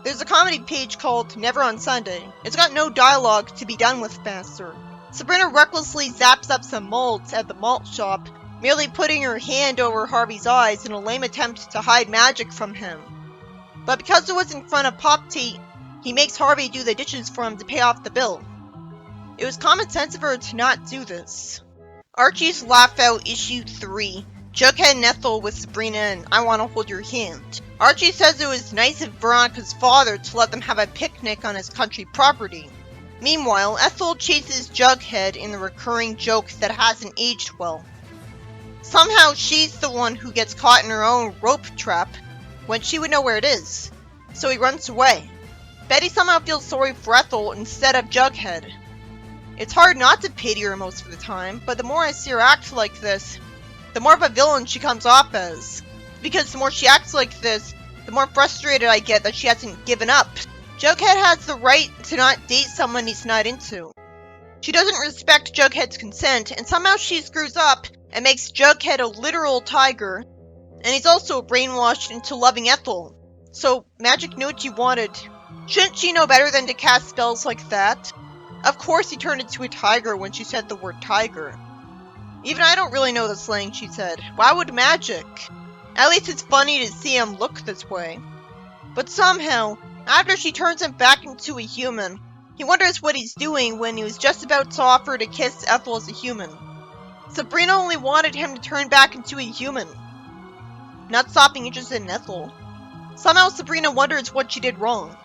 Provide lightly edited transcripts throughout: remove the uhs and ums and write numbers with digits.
There's a comedy page called Never on Sunday. It's got no dialogue to be done with faster. Sabrina recklessly zaps up some malts at the malt shop, merely putting her hand over Harvey's eyes in a lame attempt to hide magic from him. But because it was in front of Pop Tate, he makes Harvey do the dishes for him to pay off the bill. It was common sense of her to not do this. Archie's Laugh Out Issue 3, Jughead and Ethel with Sabrina and I Wanna Hold Your Hand. Archie says it was nice of Veronica's father to let them have a picnic on his country property. Meanwhile, Ethel chases Jughead in the recurring joke that hasn't aged well. Somehow she's the one who gets caught in her own rope trap when she would know where it is, so he runs away. Betty somehow feels sorry for Ethel instead of Jughead. It's hard not to pity her most of the time, but the more I see her act like this, the more of a villain she comes off as. Because the more she acts like this, the more frustrated I get that she hasn't given up. Jughead has the right to not date someone he's not into. She doesn't respect Jughead's consent, and somehow she screws up and makes Jughead a literal tiger, and he's also brainwashed into loving Ethel. So, Magic knew what she wanted. Shouldn't she know better than to cast spells like that? Of course he turned into a tiger when she said the word tiger. Even I don't really know the slang she said. Why would magic? At least it's funny to see him look this way. But somehow, after she turns him back into a human, he wonders what he's doing when he was just about to offer to kiss Ethel as a human. Sabrina only wanted him to turn back into a human, not stop being interested in Ethel. Somehow Sabrina wonders what she did wrong.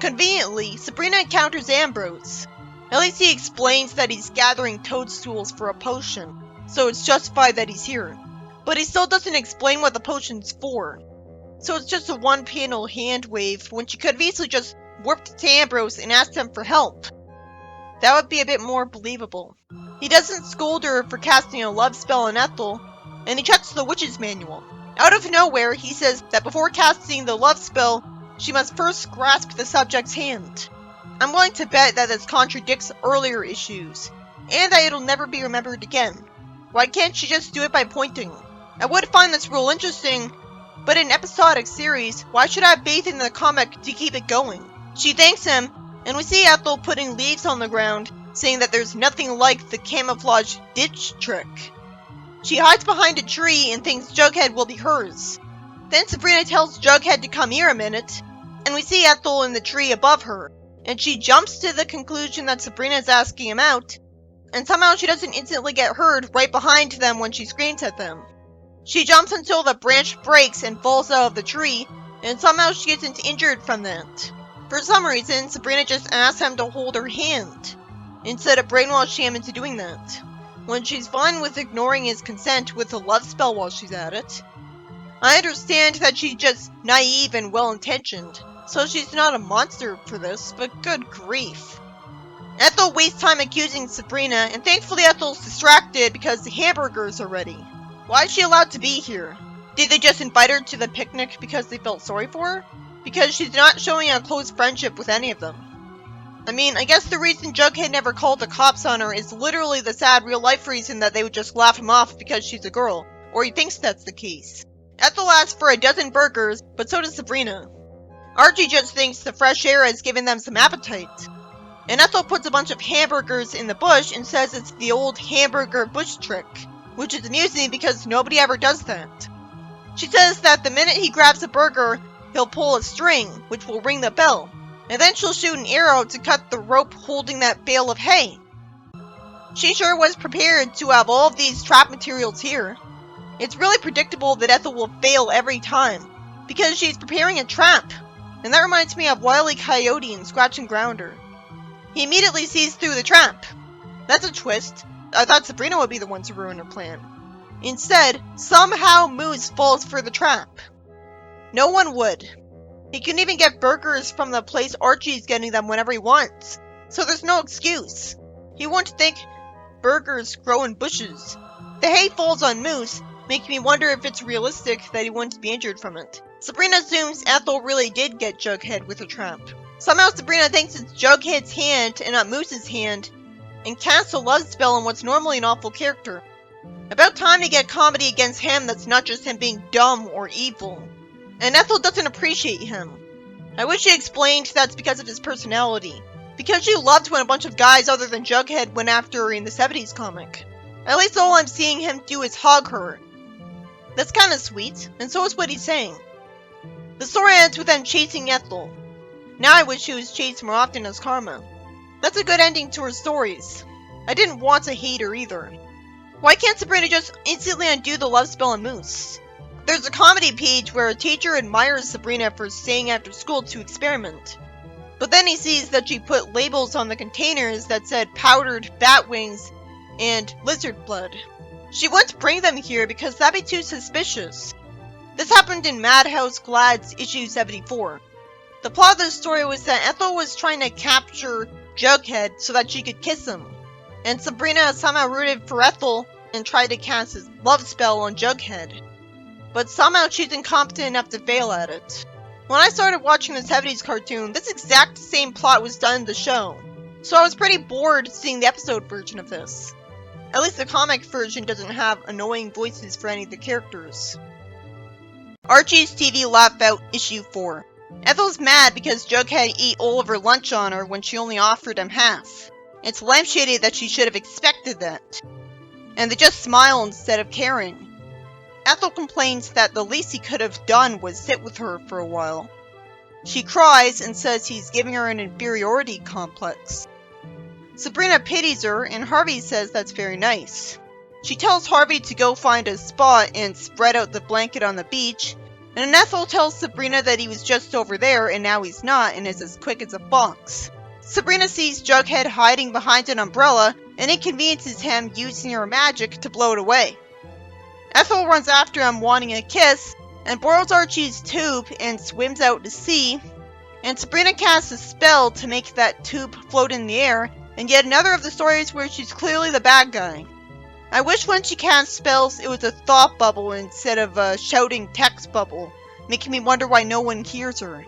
Conveniently, Sabrina encounters Ambrose. At least he explains that he's gathering toadstools for a potion, so it's justified that he's here. But he still doesn't explain what the potion's for. So it's just a one-panel hand wave when she could have easily just warped to Ambrose and asked him for help. That would be a bit more believable. He doesn't scold her for casting a love spell on Ethel, and he checks the witch's manual. Out of nowhere, he says that before casting the love spell, she must first grasp the subject's hand. I'm willing to bet that this contradicts earlier issues, and that it'll never be remembered again. Why can't she just do it by pointing? I would find this rule interesting, but in an episodic series, why should I bathe in the comic to keep it going? She thanks him, and we see Ethel putting leaves on the ground, saying that there's nothing like the camouflage ditch trick. She hides behind a tree and thinks Jughead will be hers. Then Sabrina tells Jughead to come here a minute, and we see Ethel in the tree above her, and she jumps to the conclusion that Sabrina is asking him out, and somehow she doesn't instantly get heard right behind them when she screams at them. She jumps until the branch breaks and falls out of the tree, and somehow she isn't injured from that. For some reason, Sabrina just asks him to hold her hand, instead of brainwashing him into doing that, when she's fine with ignoring his consent with a love spell while she's at it. I understand that she's just naive and well-intentioned, so she's not a monster for this, but good grief. Ethel wastes time accusing Sabrina, and thankfully Ethel's distracted because the hamburgers are ready. Why is she allowed to be here? Did they just invite her to the picnic because they felt sorry for her? Because she's not showing a close friendship with any of them. I mean, I guess the reason Jughead never called the cops on her is literally the sad real-life reason that they would just laugh him off because she's a girl, or he thinks that's the case. Ethel asks for a dozen burgers, but so does Sabrina. Archie just thinks the fresh air has given them some appetite. And Ethel puts a bunch of hamburgers in the bush and says it's the old hamburger bush trick, which is amusing because nobody ever does that. She says that the minute he grabs a burger, he'll pull a string, which will ring the bell, and then she'll shoot an arrow to cut the rope holding that bale of hay. She sure was prepared to have all of these trap materials here. It's really predictable that Ethel will fail every time, because she's preparing a trap, and that reminds me of Wile E. Coyote in Scratch and Grounder. He immediately sees through the trap. That's a twist. I thought Sabrina would be the one to ruin her plan. Instead, somehow Moose falls for the trap. No one would. He can even get burgers from the place Archie's getting them whenever he wants, so there's no excuse. He wouldn't think burgers grow in bushes. The hay falls on Moose, making me wonder if it's realistic that he wouldn't be injured from it. Sabrina assumes Ethel really did get Jughead with her trap. Somehow Sabrina thinks it's Jughead's hand and not Moose's hand, and casts a love spell on what's normally an awful character. About time to get comedy against him that's not just him being dumb or evil. And Ethel doesn't appreciate him. I wish he explained that's because of his personality. Because she loved when a bunch of guys other than Jughead went after her in the 70s comic. At least all I'm seeing him do is hug her. That's kinda sweet, and so is what he's saying. The story ends with them chasing Ethel. Now I wish she was chased more often as Karma. That's a good ending to her stories. I didn't want to hate her either. Why can't Sabrina just instantly undo the love spell on Moose? There's a comedy page where a teacher admires Sabrina for staying after school to experiment. But then he sees that she put labels on the containers that said powdered bat wings and lizard blood. She wouldn't bring them here because that'd be too suspicious. This happened in Madhouse Glad's issue 74. The plot of the story was that Ethel was trying to capture Jughead so that she could kiss him. And Sabrina somehow rooted for Ethel and tried to cast his love spell on Jughead. But somehow she's incompetent enough to fail at it. When I started watching the 70s cartoon, this exact same plot was done in the show. So I was pretty bored seeing the episode version of this. At least the comic version doesn't have annoying voices for any of the characters. Archie's TV Laugh Out issue 4. Ethel's mad because Jughead ate all of her lunch on her when she only offered him half. It's lampshaded that she should have expected that. And they just smile instead of caring. Ethel complains that the least he could have done was sit with her for a while. She cries and says he's giving her an inferiority complex. Sabrina pities her and Harvey says that's very nice. She tells Harvey to go find a spot and spread out the blanket on the beach, and Ethel tells Sabrina that he was just over there and now he's not and is as quick as a fox. Sabrina sees Jughead hiding behind an umbrella and inconveniences him using her magic to blow it away. Ethel runs after him wanting a kiss and borrows Archie's tube and swims out to sea, and Sabrina casts a spell to make that tube float in the air, and yet another of the stories where she's clearly the bad guy. I wish when she casts spells it was a thought bubble instead of a shouting text bubble, making me wonder why no one hears her.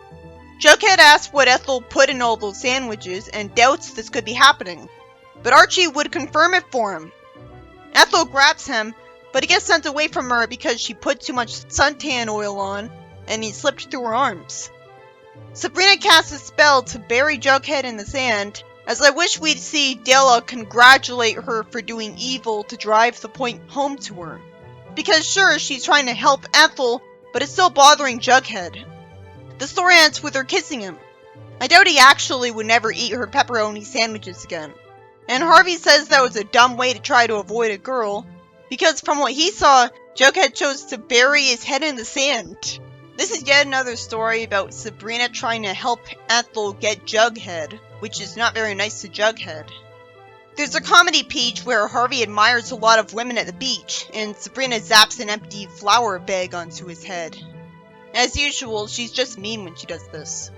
Jughead asks what Ethel put in all those sandwiches and doubts this could be happening, but Archie would confirm it for him. Ethel grabs him, but he gets sent away from her because she put too much suntan oil on and he slipped through her arms. Sabrina casts a spell to bury Jughead in the sand, as I wish we'd see Della congratulate her for doing evil to drive the point home to her. Because sure, she's trying to help Ethel, but it's still bothering Jughead. The story ends with her kissing him. I doubt he actually would never eat her pepperoni sandwiches again. And Harvey says that was a dumb way to try to avoid a girl, because from what he saw, Jughead chose to bury his head in the sand. This is yet another story about Sabrina trying to help Ethel get Jughead, which is not very nice to Jughead. There's a comedy page where Harvey admires a lot of women at the beach, and Sabrina zaps an empty flour bag onto his head. As usual, she's just mean when she does this.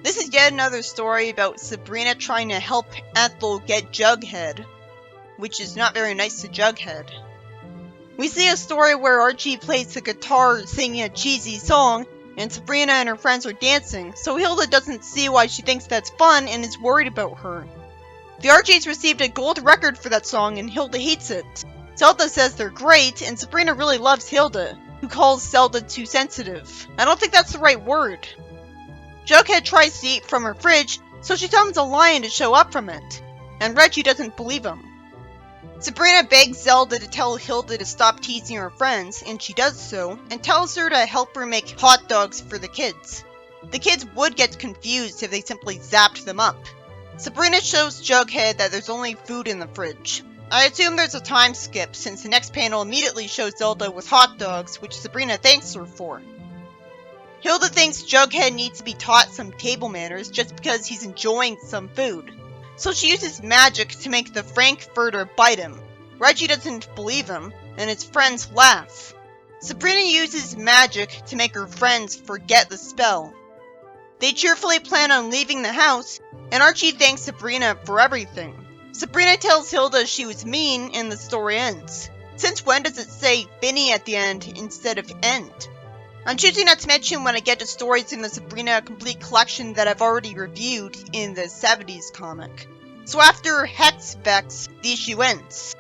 This is yet another story about Sabrina trying to help Ethel get Jughead, which is not very nice to Jughead. We see a story where Archie plays the guitar singing a cheesy song, and Sabrina and her friends are dancing, so Hilda doesn't see why she thinks that's fun and is worried about her. The Archies received a gold record for that song and Hilda hates it. Zelda says they're great, and Sabrina really loves Hilda, who calls Zelda too sensitive. I don't think that's the right word. Jughead tries to eat from her fridge, so she summons a lion to show up from it, and Reggie doesn't believe him. Sabrina begs Zelda to tell Hilda to stop teasing her friends, and she does so, and tells her to help her make hot dogs for the kids. The kids would get confused if they simply zapped them up. Sabrina shows Jughead that there's only food in the fridge. I assume there's a time skip, since the next panel immediately shows Zelda with hot dogs, which Sabrina thanks her for. Hilda thinks Jughead needs to be taught some table manners just because he's enjoying some food. So she uses magic to make the Frankfurter bite him. Reggie doesn't believe him, and his friends laugh. Sabrina uses magic to make her friends forget the spell. They cheerfully plan on leaving the house, and Archie thanks Sabrina for everything. Sabrina tells Hilda she was mean, and the story ends. Since when does it say Finny at the end instead of end? I'm choosing not to mention when I get to stories in the Sabrina Complete Collection that I've already reviewed in the 70s comic. So after Hex Vex, the issue ends.